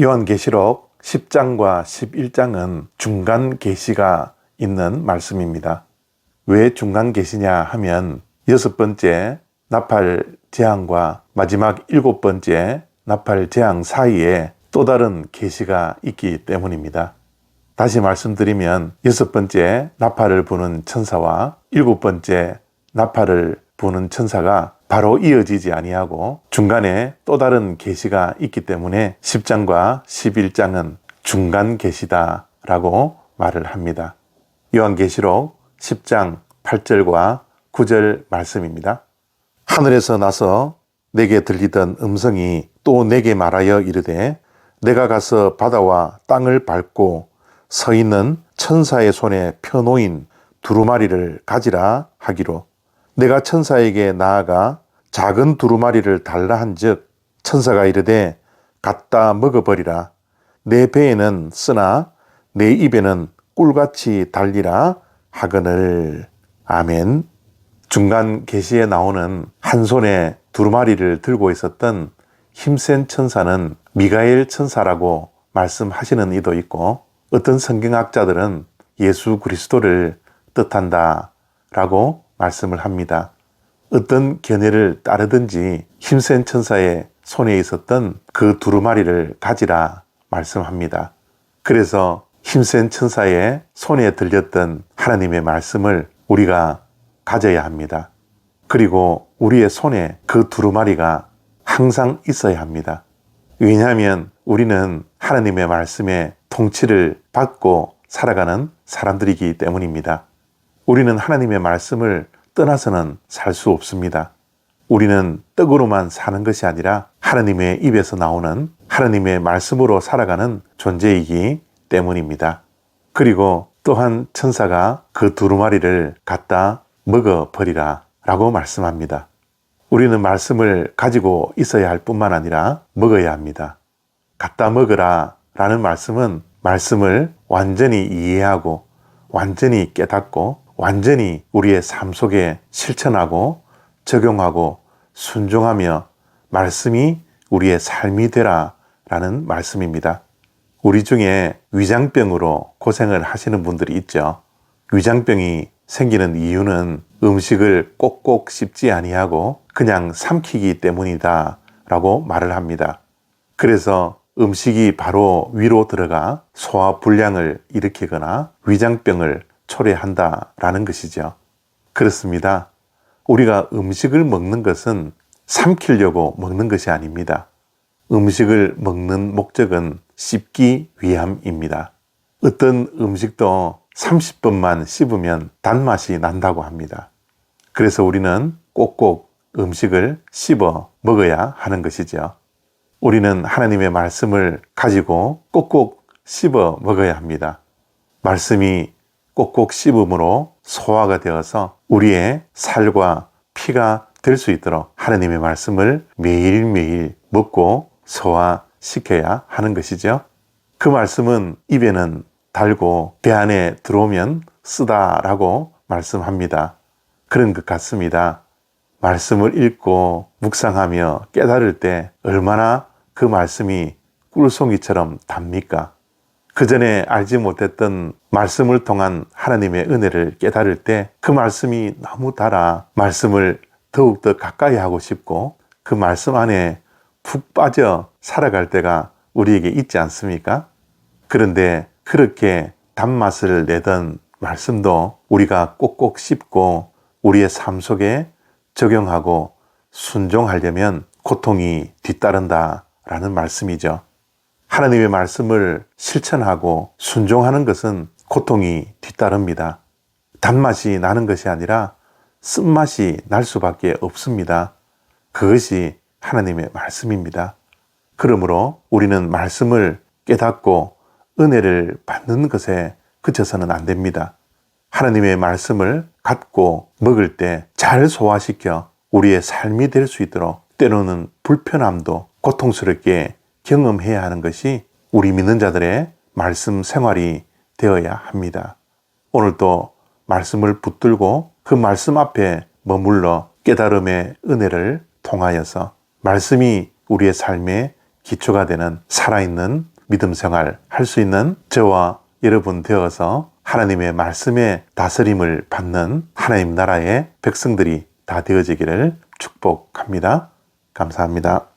요한계시록 10장과 11장은 중간 계시가 있는 말씀입니다. 왜 중간 계시냐 하면 6번째 나팔 재앙과 마지막 7번째 나팔 재앙 사이에 또 다른 계시가 있기 때문입니다. 다시 말씀드리면 6번째 나팔을 부는 천사와 7번째 나팔을 부는 천사가 바로 이어지지 아니하고 중간에 또 다른 계시가 있기 때문에 10장과 11장은 중간 계시다 라고 말을 합니다. 요한계시록 10장 8절과 9절 말씀입니다. 하늘에서 나서 내게 들리던 음성이 또 내게 말하여 이르되 내가 가서 바다와 땅을 밟고 서 있는 천사의 손에 펴놓인 두루마리를 가지라 하기로 내가 천사에게 나아가 작은 두루마리를 달라 한즉 천사가 이르되 갖다 먹어버리라. 내 배에는 쓰나 내 입에는 꿀같이 달리라 하거늘. 아멘. 중간 계시에 나오는 한 손에 두루마리를 들고 있었던 힘센 천사는 미가엘 천사라고 말씀하시는 이도 있고 어떤 성경학자들은 예수 그리스도를 뜻한다 라고 말씀을 합니다. 어떤 견해를 따르든지 힘센 천사의 손에 있었던 그 두루마리를 가지라 말씀합니다. 그래서 힘센 천사의 손에 들렸던 하나님의 말씀을 우리가 가져야 합니다. 그리고 우리의 손에 그 두루마리가 항상 있어야 합니다. 왜냐하면 우리는 하나님의 말씀에 통치를 받고 살아가는 사람들이기 때문입니다. 우리는 하나님의 말씀을 떠나서는 살 수 없습니다. 우리는 떡으로만 사는 것이 아니라 하나님의 입에서 나오는 하나님의 말씀으로 살아가는 존재이기 때문입니다. 그리고 또한 천사가 그 두루마리를 갖다 먹어버리라 라고 말씀합니다. 우리는 말씀을 가지고 있어야 할 뿐만 아니라 먹어야 합니다. 갖다 먹으라 라는 말씀은 말씀을 완전히 이해하고 완전히 깨닫고 완전히 우리의 삶 속에 실천하고 적용하고 순종하며 말씀이 우리의 삶이 되라 라는 말씀입니다. 우리 중에 위장병으로 고생을 하시는 분들이 있죠. 위장병이 생기는 이유는 음식을 꼭꼭 씹지 아니하고 그냥 삼키기 때문이다 라고 말을 합니다. 그래서 음식이 바로 위로 들어가 소화불량을 일으키거나 위장병을 초래한다 라는 것이죠. 그렇습니다. 우리가 음식을 먹는 것은 삼키려고 먹는 것이 아닙니다. 음식을 먹는 목적은 씹기 위함입니다. 어떤 음식도 30번만 씹으면 단맛이 난다고 합니다. 그래서 우리는 꼭꼭 음식을 씹어 먹어야 하는 것이죠. 우리는 하나님의 말씀을 가지고 꼭꼭 씹어 먹어야 합니다. 말씀이 꼭꼭 씹음으로 소화가 되어서 우리의 살과 피가 될 수 있도록 하나님의 말씀을 매일매일 먹고 소화시켜야 하는 것이죠. 그 말씀은 입에는 달고 배 안에 들어오면 쓰다라고 말씀합니다. 그런 것 같습니다. 말씀을 읽고 묵상하며 깨달을 때 얼마나 그 말씀이 꿀송이처럼 답니까? 그 전에 알지 못했던 말씀을 통한 하나님의 은혜를 깨달을 때 그 말씀이 너무 달아 말씀을 더욱더 가까이 하고 싶고 그 말씀 안에 푹 빠져 살아갈 때가 우리에게 있지 않습니까? 그런데 그렇게 단맛을 내던 말씀도 우리가 꼭꼭 씹고 우리의 삶 속에 적용하고 순종하려면 고통이 뒤따른다라는 말씀이죠. 하나님의 말씀을 실천하고 순종하는 것은 고통이 뒤따릅니다. 단맛이 나는 것이 아니라 쓴맛이 날 수밖에 없습니다. 그것이 하나님의 말씀입니다. 그러므로 우리는 말씀을 깨닫고 은혜를 받는 것에 그쳐서는 안 됩니다. 하나님의 말씀을 갖고 먹을 때 잘 소화시켜 우리의 삶이 될 수 있도록 때로는 불편함도 고통스럽게 경험해야 하는 것이 우리 믿는 자들의 말씀 생활이 되어야 합니다. 오늘도 말씀을 붙들고 그 말씀 앞에 머물러 깨달음의 은혜를 통하여서 말씀이 우리의 삶에 기초가 되는 살아있는 믿음 생활 할 수 있는 저와 여러분 되어서 하나님의 말씀에 다스림을 받는 하나님 나라의 백성들이 다 되어지기를 축복합니다. 감사합니다.